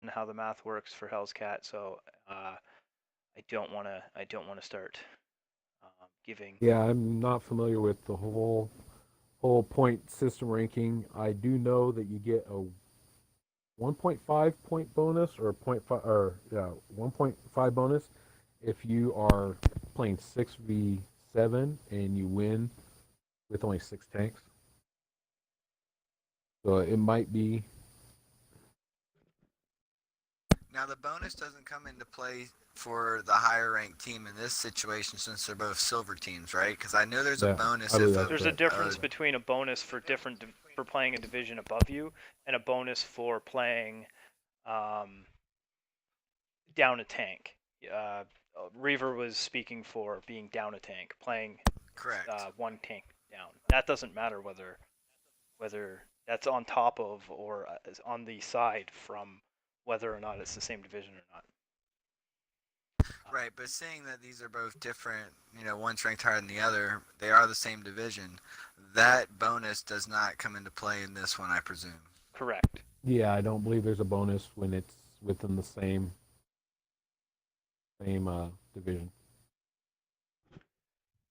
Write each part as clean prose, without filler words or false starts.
and how the math works for Hell's Cat, so I don't want to start giving. Yeah, I'm not familiar with the whole point system ranking. I do know that you get a 1.5 point bonus or 0.5 or yeah 1.5 bonus if you are playing 6v7 and you win with only 6 tanks. So it might be. Now the bonus doesn't come into play for the higher ranked team in this situation since they're both silver teams, right? Because I know there's a That bonus I believe if that's There's a correct. difference between a bonus for for playing a division above you and a bonus for playing um, down a tank. Uh, Reaver was speaking for being down a tank, playing correct. one tank down. That doesn't matter whether that's on top of or is on the side from whether or not it's the same division or not. Right, but seeing that these are both different, one's ranked higher than the other, they are the same division. That bonus does not come into play in this one, I presume. Correct. Yeah, I don't believe there's a bonus when it's within the same division.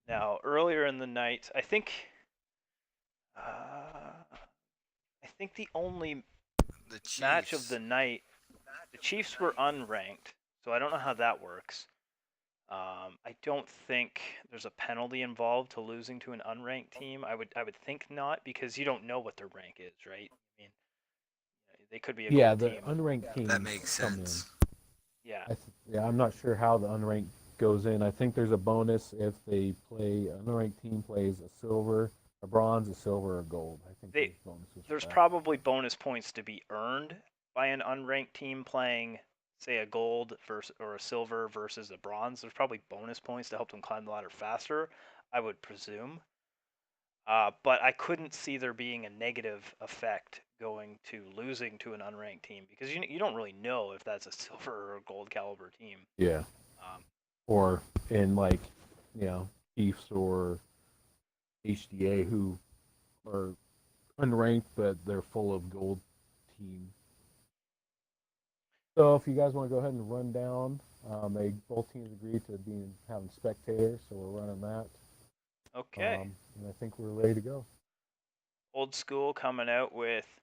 Now, earlier in the night, uh, I think the only The match of Chiefs. the night, the Chiefs were unranked, so I don't know how that works. I don't think there's a penalty involved to losing to an unranked team. I would think not because you don't know what their rank is, right? I mean, they could be a Yeah, gold the team. unranked That teams makes come in. sense. Yeah. Yeah, I'm not sure how the unranked goes in. I think there's a bonus if they play an unranked team plays a silver, a bronze, a silver, or gold. I think They there's bonuses for there's that. probably bonus points to be earned by an unranked team playing, say, a gold versus or a silver versus a bronze. There's probably bonus points to help them climb the ladder faster, I would presume. But I couldn't see there being a negative effect going to losing to an unranked team because you don't really know if that's a silver or a gold caliber team. Yeah, Um, or in like, Chiefs or HDA who are unranked but they're full of gold teams. So if you guys want to go ahead and run down, they both teams agreed to being having spectators, so we're running that. okay. And I think we're ready to go. Old school coming out with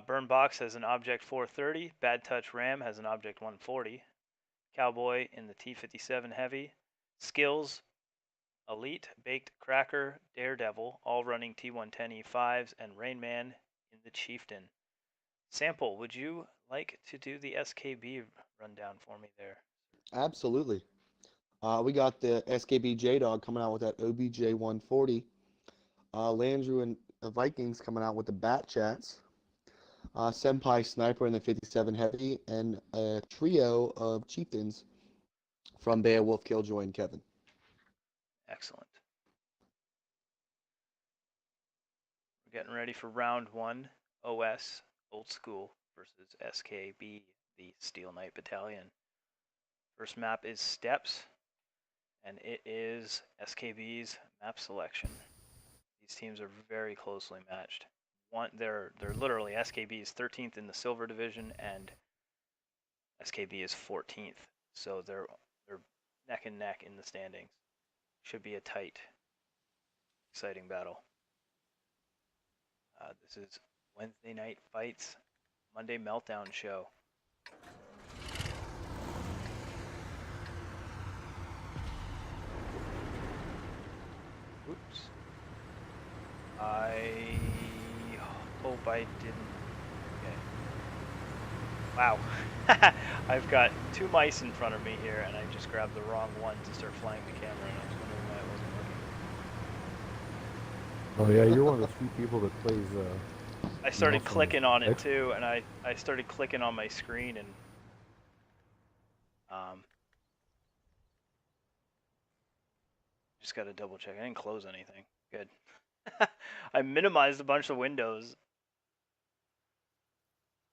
Burn Box has an Object 430. Bad Touch Ram has an Object 140. Cowboy in the T57 Heavy. Skills, Elite, Baked Cracker, Daredevil, all running T110E5s, and Rainman in the Chieftain. Sample, would you like to do the SKB rundown for me there? Absolutely. We got the SKB J Dog coming out with that OBJ 140. Landrew and the Vikings coming out with the Bat Chats. Senpai Sniper in the 57 Heavy, and a trio of Chieftains from Beowulf, Killjoy, and Kevin. Excellent. We're getting ready for round one. OS, Old School, versus SKB, the Steel Knight Battalion. First map is Steps, and it is SKB's map selection. These teams are very closely matched. They're literally SKB is 13th in the silver division and SKB is 14th. So they're neck and neck in the standings. Should be a tight, exciting battle. This is Wednesday Night Fights, Monday Meltdown show. Oops. I hope I didn't. Okay. Wow. I've got two mice in front of me here, and I just grabbed the wrong one to start flying the camera, and I was wondering why it wasn't working. Oh yeah, you're one of those few people that plays I started mouse on clicking on it X. too, and I started clicking on my screen, and um, just got to double check. I didn't close anything. Good. I minimized a bunch of windows,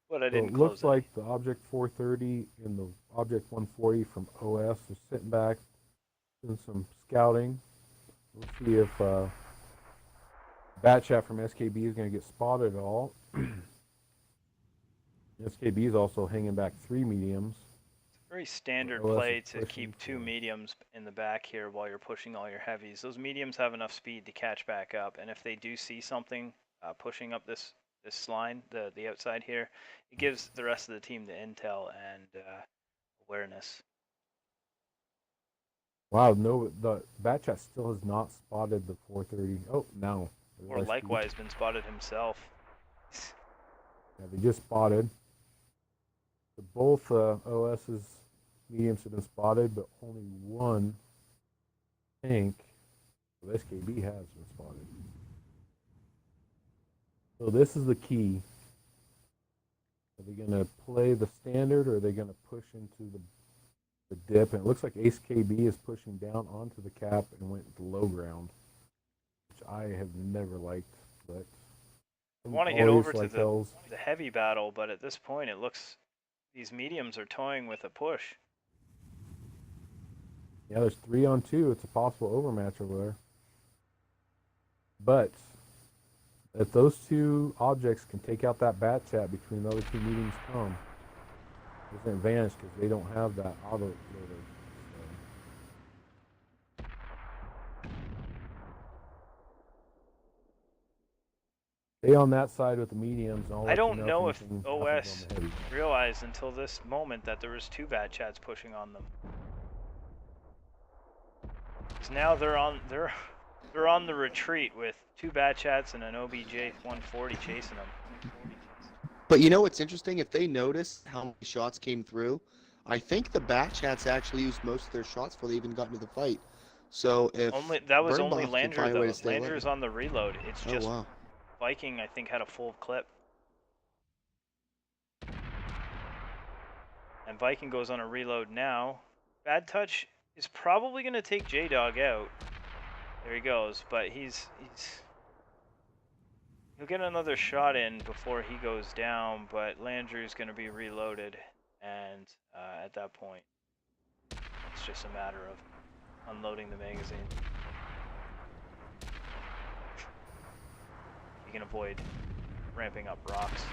but I So didn't it looks close any. like the Object 430 and the Object 140 from OS are sitting back doing some scouting. We'll see if Batchat from SKB is going to get spotted at all. SKB is also hanging back 3 mediums. Very standard OS play is to pushing keep 2 for- mediums in the back here while you're pushing all your heavies. Those mediums have enough speed to catch back up, and if they do see something pushing up this line, the outside here, it gives the rest of the team the intel and awareness. Wow, no, the Batchat still has not spotted the 430. Oh, now. Or likewise been spotted himself. Yeah, they just spotted. So both OS's mediums have been spotted, but only one tank of SKB has been spotted. So this is the key. Are they going to play the standard, or are they going to push into the dip? And it looks like SKB is pushing down onto the cap and went to low ground, which I have never liked. But I want to get over to the heavy battle, but at this point it looks these mediums are toying with a push. Yeah, there's 3 on 2. It's a possible overmatch over there. But if those 2 objects can take out that bat chat between the other 2 mediums come, there's an advantage because they don't have that auto loader. Stay on that side with the mediums. And I don't know if OS realized until this moment that there was 2 bat chats pushing on them. So now they're on the retreat with 2 bat chats and an OBJ 140 chasing them. But you know what's interesting? If they notice how many shots came through, I think the bat chats actually used most of their shots before they even got into the fight. So if that was Burn only Boss can Landry find a way though. to stay Landry's alive. on the reload. It's just wow. Viking, I think, had a full clip. And Viking goes on a reload now. Bad Touch is probably going to take J-Dog out. There he goes, but he'll get another shot in before he goes down, but Landry's going to be reloaded, and at that point, it's just a matter of unloading the magazine. You can avoid ramping up rocks.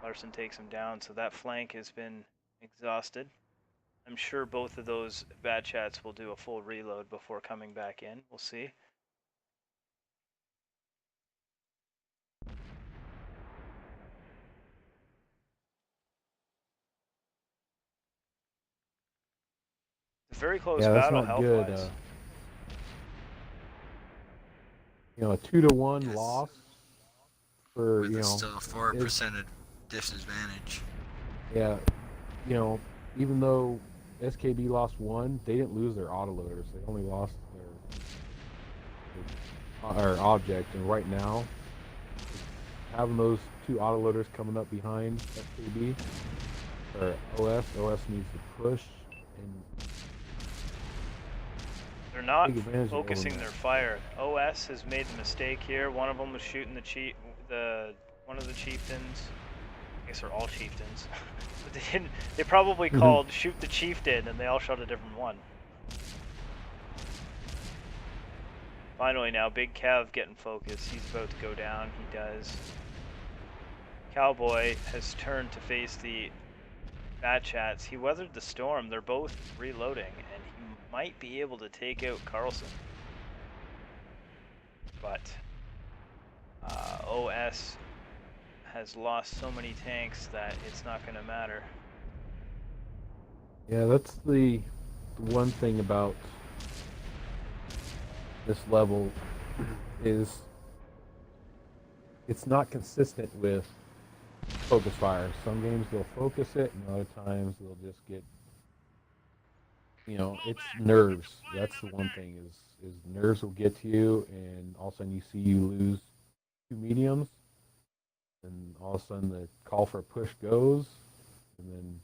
Larson takes him down, so that flank has been exhausted. I'm sure both of those bad chats will do a full reload before coming back in. We'll see. It's a very close battle health-wise. A 2-to-1 loss for with still a 4% disadvantage. Yeah, even though SKB lost 1, they didn't lose their autoloaders. They only lost their object, and right now, having those 2 autoloaders coming up behind SKB or OS needs to push, and they're not focusing their fire. OS has made the mistake here. One of them was shooting one of the chieftains. I guess they're all chieftains. But they probably called shoot the chieftain, and they all shot a different one. Finally now, Big Kev getting focused. He's about to go down. He does. Cowboy has turned to face the bat chats. He weathered the storm. They're both reloading, and he might be able to take out Carlson. But OS has lost so many tanks that it's not going to matter. Yeah, that's the one thing about this level is it's not consistent with focus fire. Some games they'll focus it, and other times they'll just get, it's nerves. That's the one thing is nerves will get to you, and all of a sudden you see you lose 2 mediums, and all of a sudden the call for a push goes, and then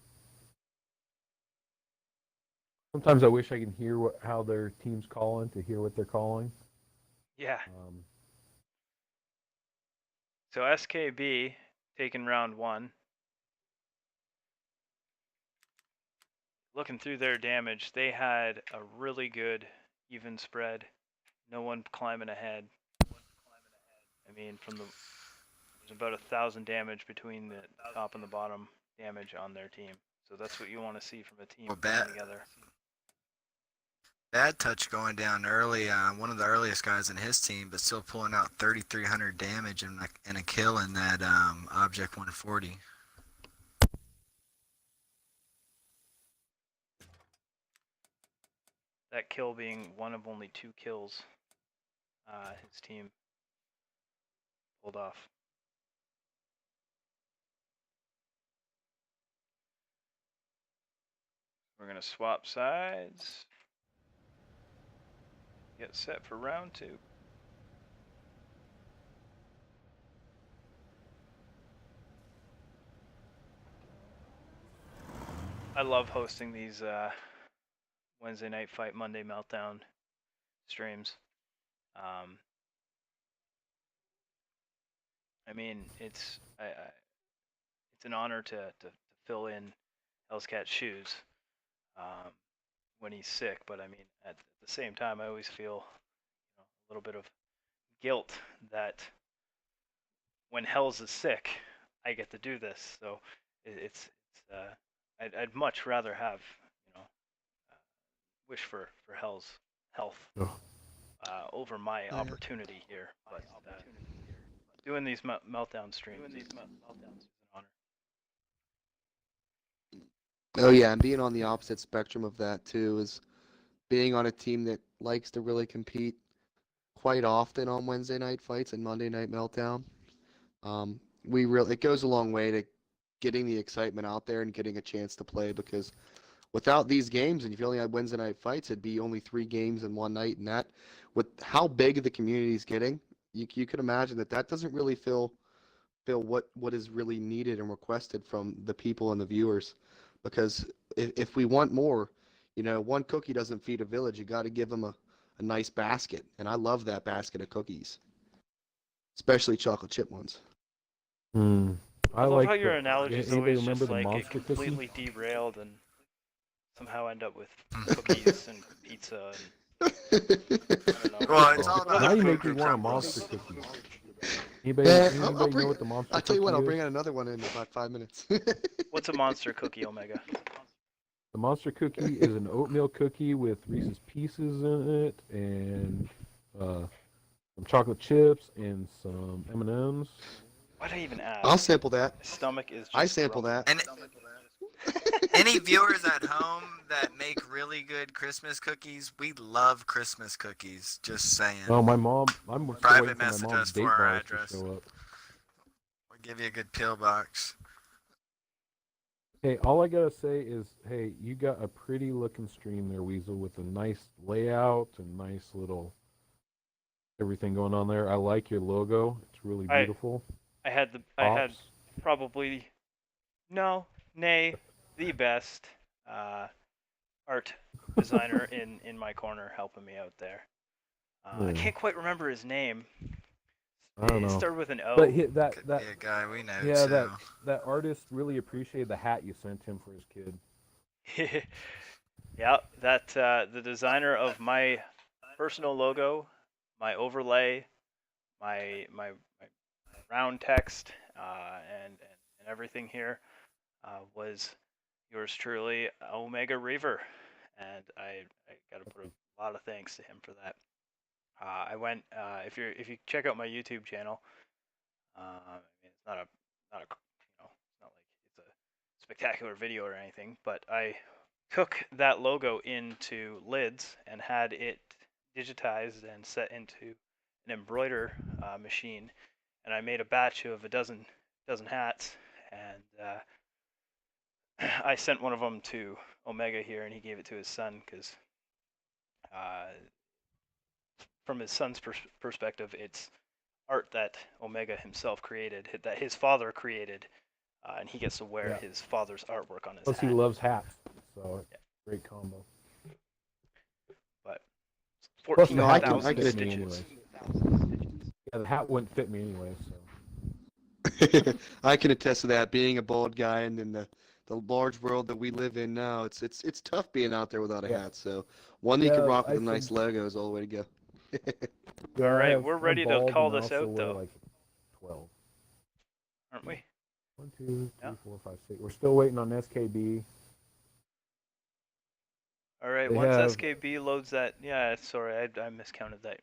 sometimes I wish I can hear how their team's calling to hear what they're calling. Yeah. So SKB taking round 1. Looking through their damage, they had a really good even spread. No one climbing ahead. I mean, from the There's about 1,000 damage between the top and the bottom damage on their team. So that's what you want to see from a team Well, playing together. Bad touch going down early. One of the earliest guys in his team, but still pulling out 3,300 damage and a kill in that Object 140. That kill being one of only 2 kills his team pulled off. We're going to swap sides. Get set for round 2. I love hosting these Wednesday night fight, Monday meltdown streams. I mean, it's an honor to fill in Hell's Cat's shoes when he's sick, but I mean, at the same time, I always feel a little bit of guilt that when Hells is sick, I get to do this. So it's I'd much rather have wish for Hell's health over my opportunity here, but doing these meltdown streams is an honor. Oh yeah, and being on the opposite spectrum of that too is being on a team that likes to really compete quite often on Wednesday night fights and Monday night meltdown. It goes a long way to getting the excitement out there and getting a chance to play, because without these games, and if you only had Wednesday night fights, it'd be only 3 games in one night, and that, with how big the community is getting, you could imagine that doesn't really fill what is really needed and requested from the people and the viewers. Because if we want more, one cookie doesn't feed a village. You got to give them a nice basket, and I love that basket of cookies, especially chocolate chip ones. I love like how your analogies always just the like get monster completely cookie? derailed and somehow end up with cookies and pizza and I don't know. Well, it's all about Now you food make me want a crumbles. monster cookie. Anybody know what the monster I'll tell you what, cookie I'll is? bring out another one in about 5 minutes. What's a monster cookie, Omega? The monster cookie is an oatmeal cookie with Reese's Pieces in it and some chocolate chips and some M&Ms. Why'd I even ask? I'll sample that. My stomach is just I sample grumbling. that. And any viewers at home that make really good Christmas cookies, we love Christmas cookies. Just saying. Oh, I'm still Private waiting for my message mom's us date for our bars address. to show up. We'll give you a good pill box. Hey, all I gotta say is, hey, you got a pretty looking stream there, Weasel, with a nice layout and nice little everything going on there. I like your logo; it's really beautiful. I had probably the best art designer in my corner helping me out there. I can't quite remember his name. I don't know. It started with an O. But Could be a guy we know yeah, too. that artist really appreciated the hat you sent him for his kid. Yeah, that the designer of my personal logo, my overlay, my round text, and everything here was yours truly, Omega Reaver, and I got to put a lot of thanks to him for that. I went if you check out my YouTube channel, I mean, it's not a it's not like it's a spectacular video or anything, but I took that logo into lids and had it digitized and set into an embroider machine, and I made a batch of a dozen hats, and I sent one of them to Omega here, and he gave it to his son because from his son's perspective, it's art that Omega himself created, that his father created, and he gets to wear his father's artwork on his Plus, hat. he loves hats, so great combo. But Plus, the hat 14,000 wouldn't fit me stitches. anyway. Yeah, the hat wouldn't fit me anyway, so. I can attest to that. Being a bald guy and in the large world that we live in now, it's tough being out there without a hat. So one that you can rock with a nice logo is all the way to go. All right, we're ready to call this out, though. Like 12. aren't we? 1, 2, 3, Yeah. 4, 5, 6. We're still waiting on SKB. All right. They Once have SKB loads that, yeah. Sorry, I miscounted that.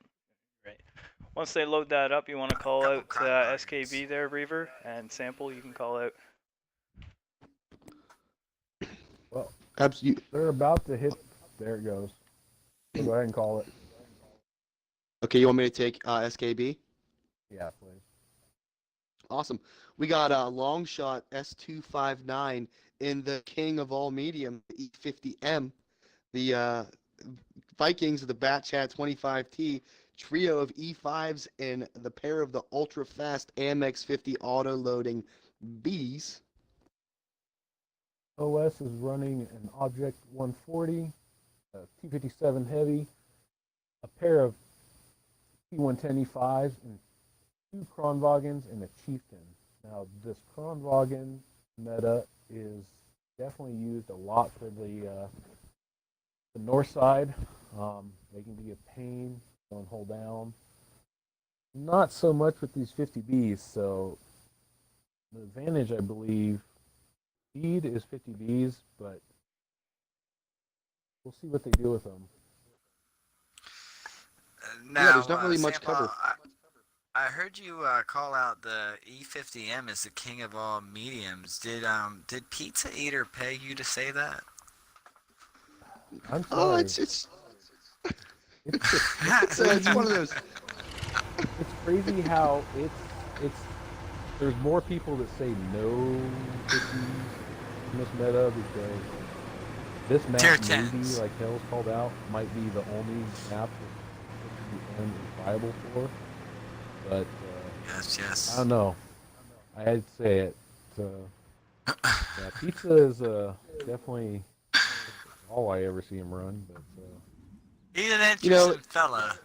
Right. Once they load that up, you want to call Couple out crime SKB there, Reaver, and Sample. You can call out. well, Absolutely. they're about to hit. There it goes. So go ahead and call it. Okay, you want me to take SKB? Yeah, please. Awesome. We got a long shot S259 in the king of all medium, the E50M. The Vikings of the Bat Chat 25T trio of E5s and the pair of the ultra fast Amex 50 auto loading Bs. OS is running an Object 140, a T57 Heavy, a pair of T110 E5s, and 2 Kronwagens and a Chieftain. Now, this Kronwagen meta is definitely used a lot for the north side. They can be a pain, go and hold down. Not so much with these 50Bs, so the advantage, I believe, speed is 50Bs, but we'll see what they do with them. Now, there's not really much Sample, cover. I heard you call out the E50M as the king of all mediums. Did Pizza Eater pay you to say that? I'm Oh, sorry. it's It's one of those. It's crazy how it's there's more people that say no 50s in this meta because this map Tier maybe 10s. like Hell's called out might be the only map that 50M is viable for. But Yes, I yes. don't know. I had to say it. Yeah, pizza is definitely all I ever see him run. But He's an You know, interesting fella.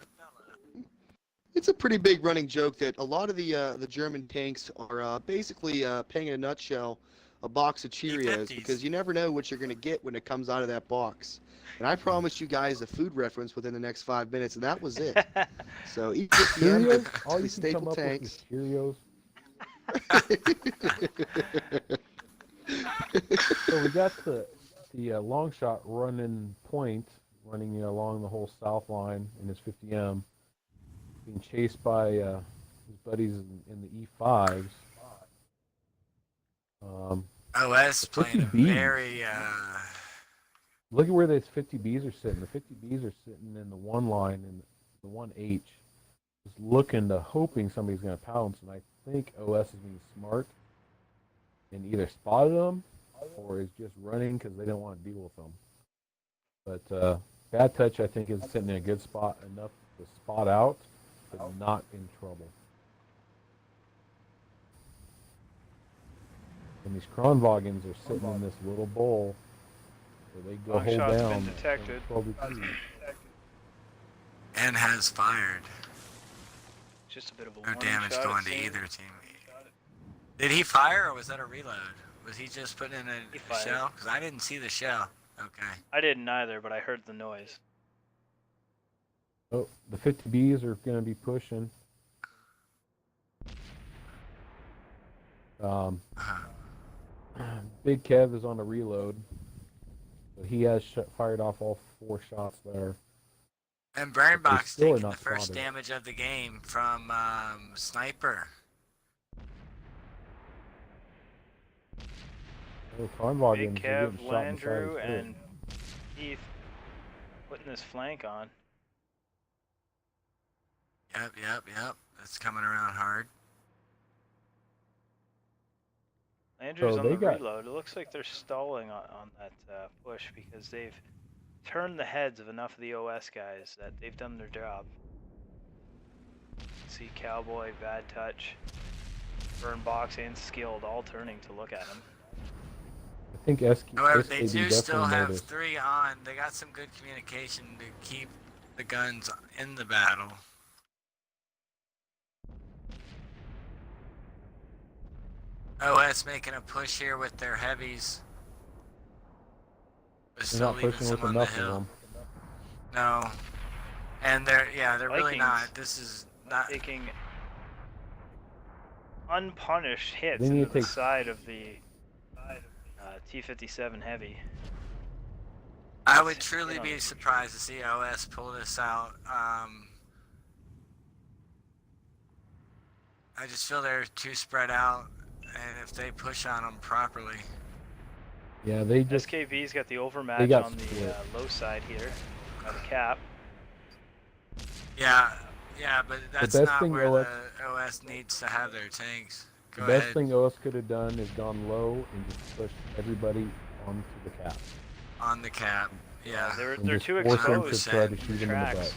it's a pretty big running joke that a lot of the German tanks are basically paying in a nutshell a box of Cheerios E50s. because you never know what you're going to get when it comes out of that box. And I promised you guys a food reference within the next 5 minutes, and that was it. So E50M, Cheerios, all the you can staple come up with tanks. is Cheerios. So we got the long shot running point, running along the whole south line in his 50M, being chased by his buddies in the E5s. OS The playing a 50Bs. very Look at where those 50Bs are sitting. The 50Bs are sitting in the one line in the 1H, just looking to hoping somebody's going to pounce. And I think OS is being smart and either spotted them or is just running because they don't want to deal with them. But Bad Touch, I think, is sitting in a good spot enough to spot out, but not in trouble. And these Kronwagens are sitting in this little bowl where they go Long hold shot's down. been detected. 12 degrees. and has fired. Just a bit of a No warning damage shot, going it to seems. either team. Did he fire or was that a reload? Was he just putting in He a fired. shell? Because I didn't see the shell. Okay. I didn't either, but I heard the noise. Oh, the 50Bs are going to be pushing. Big Kev is on a reload. So he has fired off all 4 shots there. And But they Burnbox still are taking the not first spotted. damage of the game from Sniper. Oh, Kronwagens Big are getting Kev, shot in the side of Landrew, his foot. and Heath putting this flank on. Yep. That's coming around hard. Landrew's So on they the got reload. It looks like they're stalling on that push because they've turned the heads of enough of the OS guys that they've done their job. See Cowboy, Bad Touch, Burnbox, and Skilled all turning to look at him. I think However, they SKB do still definitely have noticed. 3 on. They got some good communication to keep the guns in the battle. OS making a push here with their heavies. But They're still not leaving pushing some with on the enough of hill. them. No. And they're really Vikings not. This is not. Taking unpunished hits Then you into the take- side of the T-57 Heavy. I Let's would hit truly on be this surprised to see OS pull this out. I just feel they're too spread out, and if they push on them properly. Yeah, they just SKB's got the they overmatch got on the split. low side here by the cap. Yeah, but that's best not thing where OS the OS needs to have their tanks. the Go best ahead. thing OS could have done is gone low and just pushed everybody onto the cap. On the cap. Yeah. They're And just too force them to exposed try to to shoot the them in the tracks. butt.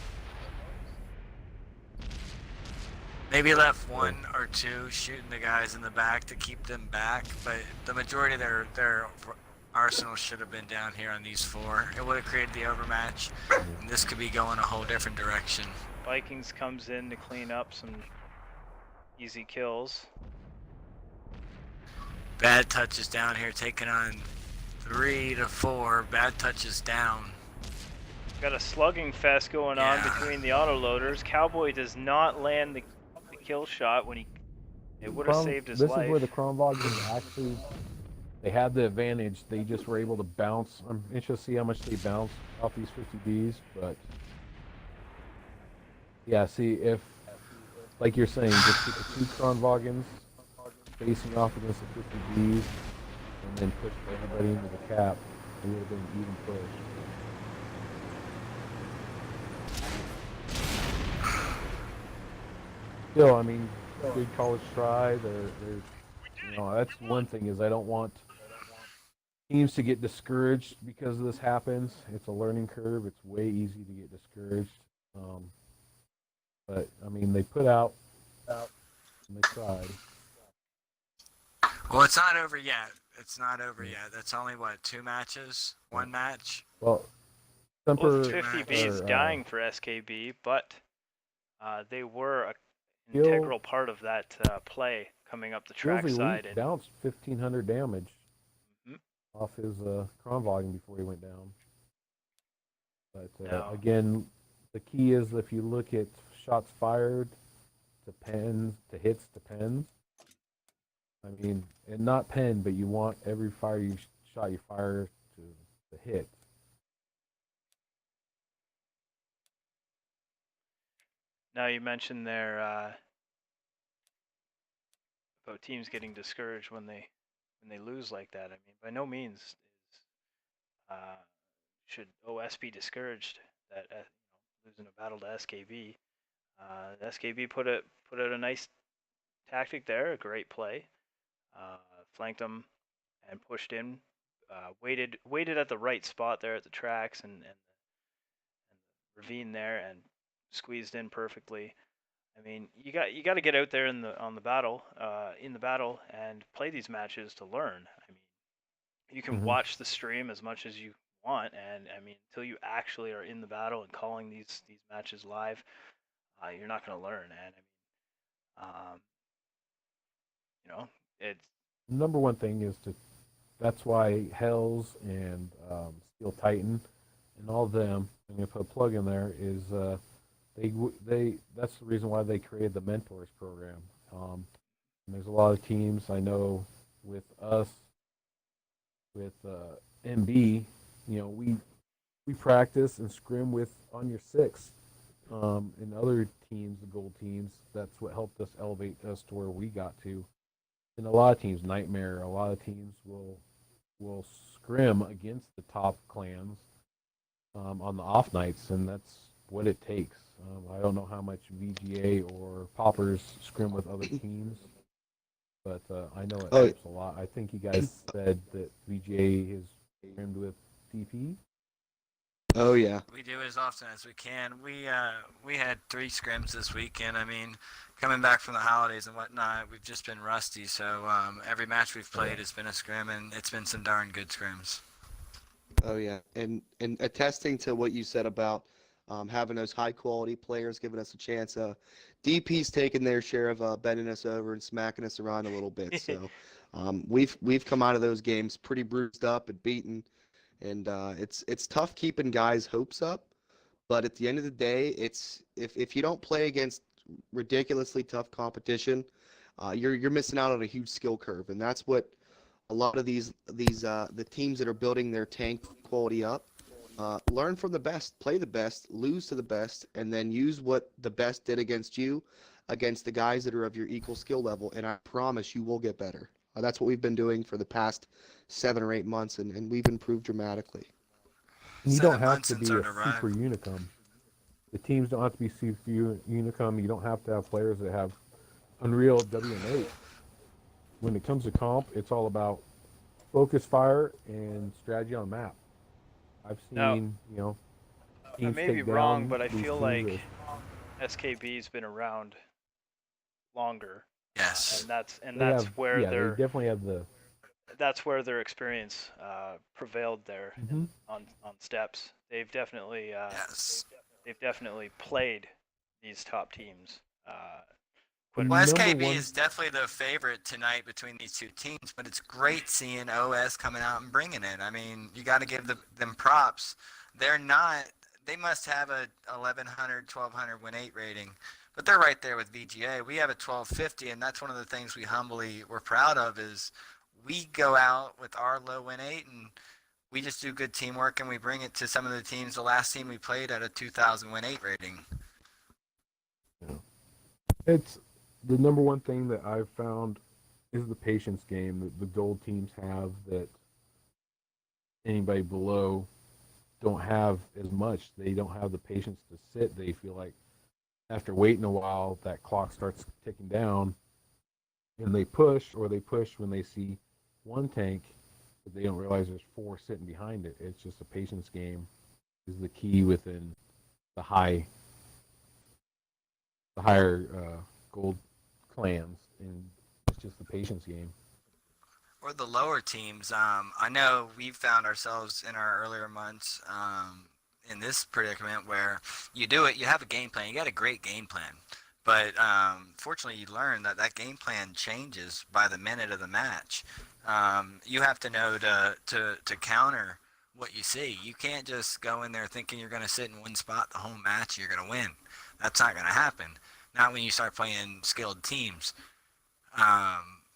Maybe left one or two shooting the guys in the back to keep them back, but the majority of their arsenal should have been down here on these four. It would have created the overmatch, and this could be going a whole different direction. Vikings comes in to clean up some easy kills. Bad touches down here, taking on 3 to 4. Bad touches down. Got a slugging fest going on Yeah. between the autoloaders. Cowboy does not land the kill shot when it would have saved his This life. is where the Kronwagens actually they had the advantage. They just were able to bounce. I'm interested to see how much they bounce off these 50Bs, but yeah, see if like you're saying, just get the two Kronwagens facing off against the 50Bs and then push everybody into the cap. It would have been an even push. Still, I mean, good college try. They're that's one thing is I don't want teams to get discouraged because this happens. It's a learning curve. It's way easy to get discouraged. But I mean, they put out and they tried. Well, it's not over yet. It's not over yet. That's only what, 2 matches? 1 match? Well, Both Semper 50Bs dying for SKB, but they were an Gil- integral part of that play coming up the track Gil's side. Elite bounced 1,500 damage Mhm. off his Kronwagen before he went down. But No. again, the key is if you look at shots fired to pens, to hits to pens. I mean, and not pen, but you want every shot you fire to hit. Now you mentioned there about teams getting discouraged when they lose like that. I mean, by no means should OS be discouraged that losing a battle to SKB. SKB put out a nice tactic there, a great play, flanked them and pushed in, waited at the right spot there at the tracks and the ravine there and squeezed in perfectly. I mean, you got to get out there in the battle and play these matches to learn. I mean, you can watch the stream as much as you want, and I mean, until you actually are in the battle and calling these matches live, you're not going to learn. And I mean, it's Number one thing is that's why Hells and Steel Titan and all of them, I'm going to put a plug in there, is that's the reason why they created the mentors program. And there's a lot of teams I know with us, with MB, we practice and scrim with on your 6. And other teams, the gold teams, that's what helped us elevate us to where we got to. And a lot of teams, Nightmare, a lot of teams will scrim against the top clans on the off nights, and that's what it takes. I don't know how much VGA or Poppers scrim with other teams, but I know it helps a lot. I think you guys said that VGA is scrimmed with DP. Oh yeah. We do as often as we can. We had 3 scrims this weekend. I mean, coming back from the holidays and whatnot, we've just been rusty. So every match we've played has been a scrim, and it's been some darn good scrims. Oh yeah, and attesting to what you said about having those high quality players giving us a chance. DP's taking their share of bending us over and smacking us around a little bit. So we've come out of those games pretty bruised up and beaten, and it's tough keeping guys' hopes up. But at the end of the day, it's if you don't play against ridiculously tough competition, you're missing out on a huge skill curve, and that's what a lot of the teams that are building their tank quality up learn from the best, play the best, lose to the best, and then use what the best did against you, against the guys that are of your equal skill level, and I promise you will get better. That's what we've been doing for the past 7 or 8 months, and we've improved dramatically. And you don't 7 have months to since be our a super arrival. unicum. The teams don't have to be super unicum. You don't have to have players that have unreal WN8. When it comes to comp, it's all about focus fire and strategy on map. I've Now, seen, I teams may be take wrong, down but I these feel teams like as SKB's been around longer, Yes. and they that's have, where yeah, they definitely have the. their experience prevailed there Mm-hmm. on steps. Yes. They've definitely played these top teams The quite a Well, few number times. SKB one, is definitely the favorite tonight between these two teams, but it's great seeing OS coming out and bringing it. I mean, you got to give them props. They're not. They must have a 1100, 1200 win 8 rating, but they're right there with VGA. We have a 1250, and that's one of the things we're proud of is we go out with our low win 8 and we just do good teamwork and we bring it to some of the teams. The last team we played at a 2000 win 8 rating. it's the number one thing that I've found is the patience game that the gold teams have that anybody below don't have as much. They don't have the patience to sit. They feel like after waiting a while, that clock starts ticking down, and they push, or they push when they see one tank, but they don't realize there's four sitting behind it. It's just a patience game. Is the key within the higher gold clans, and it's just the patience game. Or the lower teams. I know we found ourselves in our earlier months in this predicament where you do it, you have a game plan, you got a great game plan, but fortunately you learn that that game plan changes by the minute of the match. You have to know to counter what you see. You can't just go in there thinking you're going to sit in one spot the whole match and you're going to win. That's not going to happen. Not when you start playing skilled teams.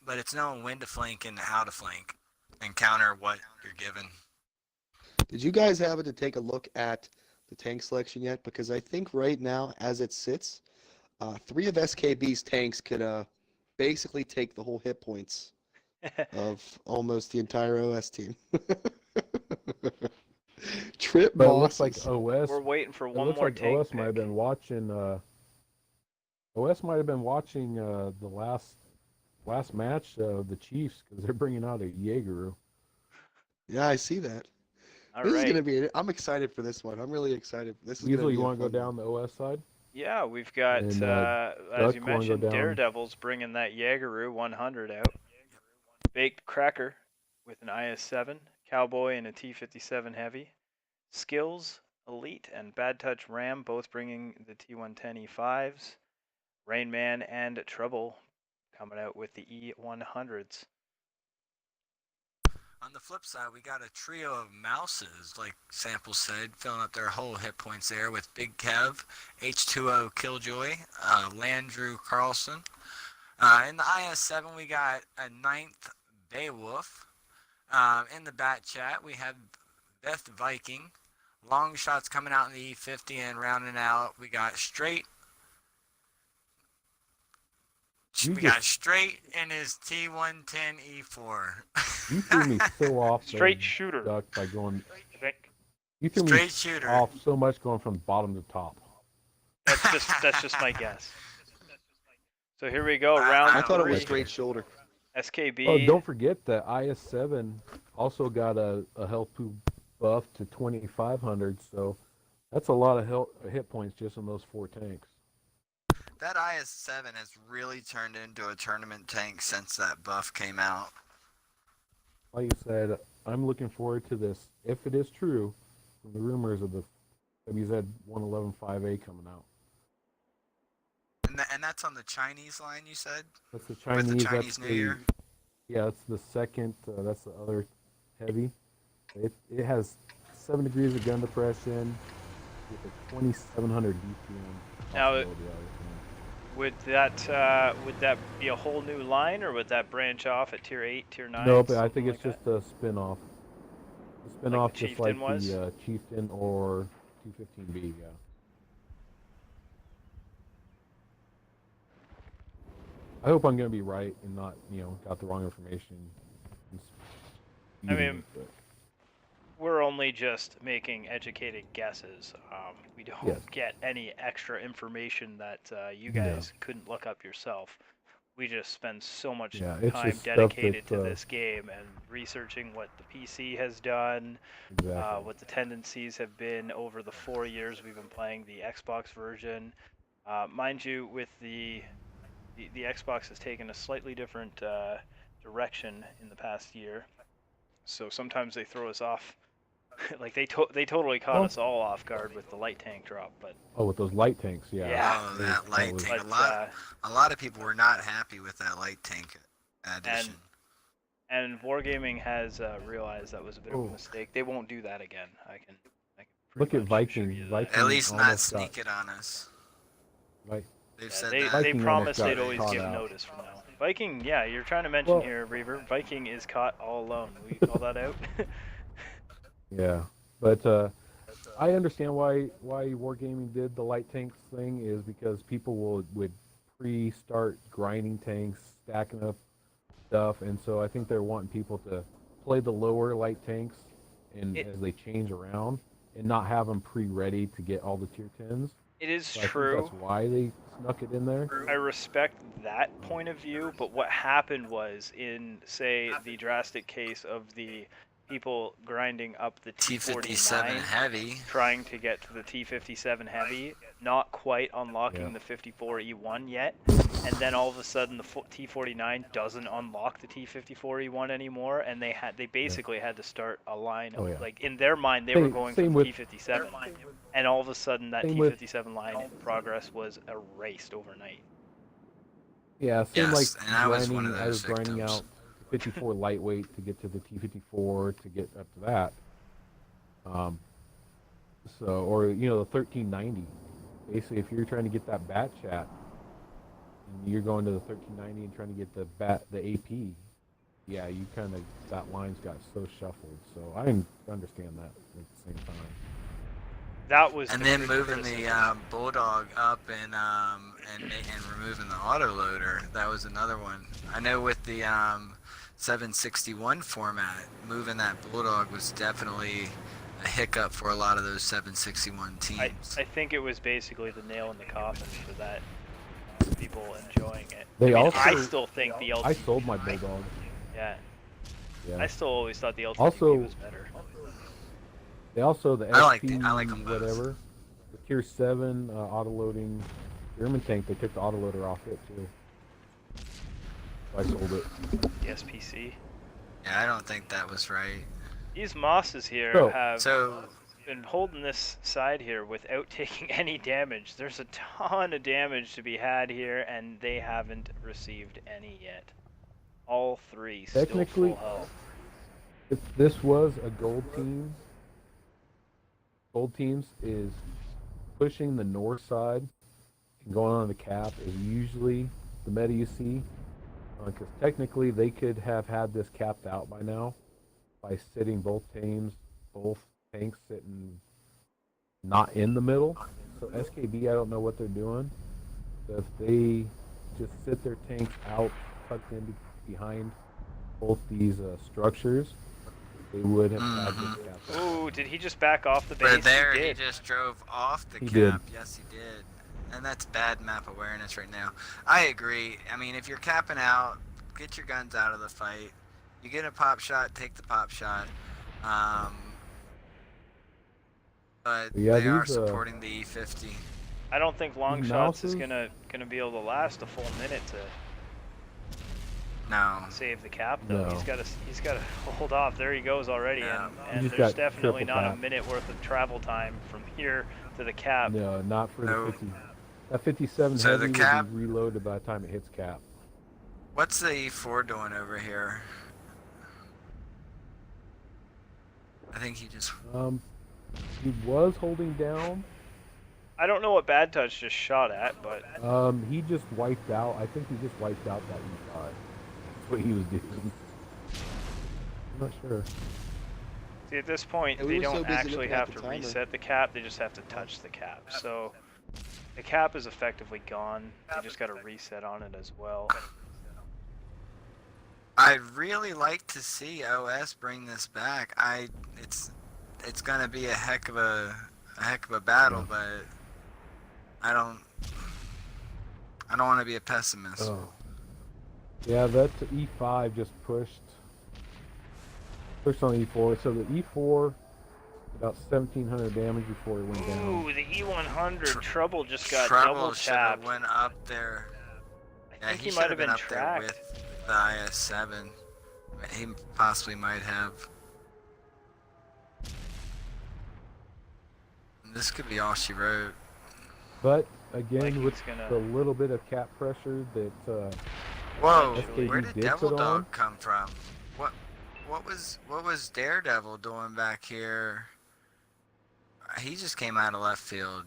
But it's knowing when to flank and how to flank and counter what you're given. Did you guys happen to take a look at the tank selection yet? Because I think right now, as it sits, three of SKB's tanks could basically take the whole hit points of almost the entire OS team. Trip But it looks like bosses. OS. We're waiting for It one looks more like tank OS might have pick. been watching. OS might have been watching the last match of the Chiefs because they're bringing out a Jaeger. Yeah, I see that. All This is right. gonna be. I'm excited for this one. I'm really excited. This is gonna Weasel, you be a want to go fun one. down the OS side? Yeah, we've got, And as you Duck want to go mentioned, down? Daredevils bringing that Jaegeroo 100 out. Baked Cracker with an IS-7. Cowboy and a T-57 Heavy. Skills, Elite, and Bad Touch Ram both bringing the T-110 E5s. Rain Man and Trouble coming out with the E100s. On the flip side, we got a trio of mouses, like Sample said, filling up their whole hit points there with Big Kev, H2O Killjoy, Landrew Carlson. In the IS-7, we got a 9th Beowulf. In the Bat Chat, we have Beth Viking. Long shots coming out in the E50 and rounding out. We got Straight. We got Straight in his T110 E4. You threw me so off. Straight there, shooter. Duck, by going. I think You threw me Straight shooter. off so much going from bottom to top. that's just my guess. So here we go, I round I thought it was three. straight shoulder. SKB. Oh, don't forget that IS-7 also got a health pool buff to 2,500, so that's a lot of hit points just on those four tanks. That IS-7 has really turned into a tournament tank since that buff came out. Like you said, I'm looking forward to this, if it is true, from the rumors of the WZ 111.5A coming out. And that's on the Chinese line, you said? That's the With Chinese. the Chinese that's New the, Year? Yeah, that's the second. That's the other heavy. It has 7 degrees of gun depression with a 2,700 DPM. Now, possibility, I would think. Would that be a whole new line, or would that branch off at tier 8, tier 9, No, but I something think it's like that? just a spin-off. A Like the spin-off just Chieftain like was? the Chieftain or 215B, yeah. I hope I'm going to be right and not, got the wrong information. I mean, we're only just making educated guesses. We don't Yes. get any extra information that you No. guys couldn't look up yourself. We just spend so much it's time just stuff dedicated that, to this game and researching what the PC has done, exactly. what the tendencies have been over the 4 years we've been playing the Xbox version. Mind you, with the Xbox has taken a slightly different direction in the past year, so sometimes they throw us off. Like they totally caught us all off guard with the light tank drop, but with those light tanks, yeah. Yeah. Oh, that light was- tank. but A lot of people were not happy with that light tank addition. and Wargaming has realized that was a bit of Oh. a mistake. They won't do that again. I can Look pretty at much assure Viking. you that. Viking At least not almost sneak got, it on us. Right. They've Yeah, said they that. Viking almost promised got they'd always caught give out. notice from now. Viking, yeah, you're trying to mention Well- here, Reaver. Viking is caught all alone. We call that out. Yeah, but I understand why Wargaming did the light tanks thing is because people would pre-start grinding tanks, stacking up stuff, and so I think they're wanting people to play the lower light tanks and as they change around and not have them pre-ready to get all the tier 10s. It is So I think true. that's why they snuck it in there. I respect that point of view, but what happened was in, say, the drastic case of the people grinding up the T57 T49, heavy. trying to get to the T57 heavy, not quite unlocking Yeah. the 54E1 yet, and then all of a sudden the T49 doesn't unlock the T54E1 anymore, and they basically had to start a line. Oh, yeah. Like in their mind, they were Same- going for same the with- T57, and all of a sudden that Same with- T57 line progress was erased overnight. Yeah, same Yes, like and I was grinding. one of I was those grinding victims. out 54 lightweight to get to the T54 to get up to that. Or the 1390. Basically, if you're trying to get that bat chat, and you're going to the 1390 and trying to get the AP, yeah, you kind of that line's got so shuffled. So I understand that at the same time. That was And the then big moving the criticism. Bulldog up and removing the autoloader, that was another one. I know with the 761 format, moving that Bulldog was definitely a hiccup for a lot of those 761 teams. I think it was basically the nail in the coffin for that. People enjoying it. They I also- still think the LTP. I sold my Bulldog. Yeah, Yeah. I still always thought the LTP Also- was better. They also the I like SP them both. whatever, the tier 7 auto-loading German tank. They took the autoloader off it too. So I sold it. The SPC. Yeah, I don't think that was right. These Mosses here So- have So, been holding this side here without taking any damage. There's a ton of damage to be had here, and they haven't received any yet. All three still Technically- full health. If this was a gold teams is pushing the north side and going on the cap is usually the meta you see. Because technically they could have had this capped out by now by sitting both tanks sitting not in the middle. So SKB, I don't know what they're doing. So if they just sit their tanks out, tucked in behind both these structures, they would have had this capped out. Ooh, did he just back off the base? but there he he did. just drove off the He cap. did. Yes, he did. And that's bad map awareness right now. I agree. I mean, if you're capping out, get your guns out of the fight. You get a pop shot, take the pop shot. But Yeah, they are these, supporting the E50. I don't think long These shots is mouses- gonna be able to last a full minute to No. save the cap though. No. He's gotta hold off. There he goes already, Yeah. and He just there's got definitely triple not a cap. minute worth of travel time from here to the cap. No, not for No. the 50. That 57 So the heavy cap- will be reloaded by the time it hits cap. What's the E4 doing over here? I think he just... He was holding down. I don't know what Bad Touch just shot at, but He just wiped out. I think he just wiped out that E5. That's what he was doing. I'm not sure. see, at this point, Yeah, we they were so don't busy actually looking at have the to timer. reset the cap. They just have to touch the cap. So the cap is effectively gone. They just got to reset on it as well. I'd really like to see OS bring this back. It's gonna be a heck of a battle, Yeah. but I don't want to be a pessimist. Oh. Yeah, that E5 just pushed on E4. So the E4 about 1,700 damage before it went down. Ooh, the E100 Trouble just got Trouble double should have tapped. went up there. I Yeah, think he he should might have have been been up there tracked. with the IS-7. He possibly might have. This could be all she wrote. But again, Like with he's gonna the little bit of cap pressure that Whoa, Eventually. where SKB did did Devil put on, Dog come from? What was Daredevil doing back here? He just came out of left field.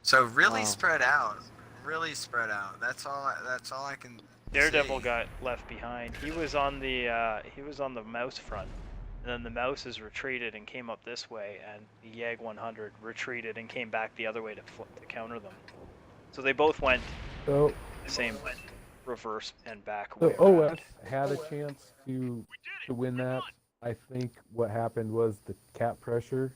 So really Wow. spread out. Really spread out. That's all I can Daredevil see. got left behind. He was on the mouse front, and then the mouse is retreated and came up this way, and the Yag 100 retreated and came back the other way to counter them. So they both went so the same reverse and back so way OS around. had a chance to win that. I think what happened was the cap pressure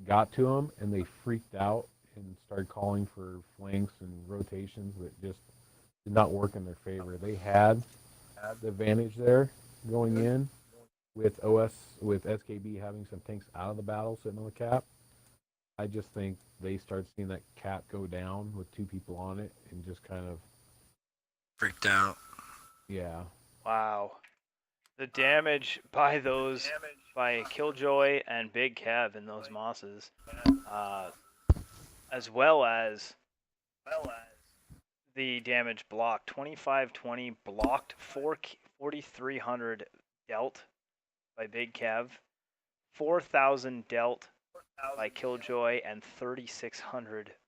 got to them, and they freaked out and started calling for flanks and rotations that just did not work in their favor. They had the advantage there going in with SKB having some tanks out of the battle sitting on the cap. I just think they started seeing that cap go down with two people on it and just kind of, Freaked out. yeah. Wow. The damage by Killjoy and Big Kev in those mosses, as well as the damage blocked. 2520 blocked, 4,300 dealt by Big Kev, 4,000 dealt by Killjoy, and 3,600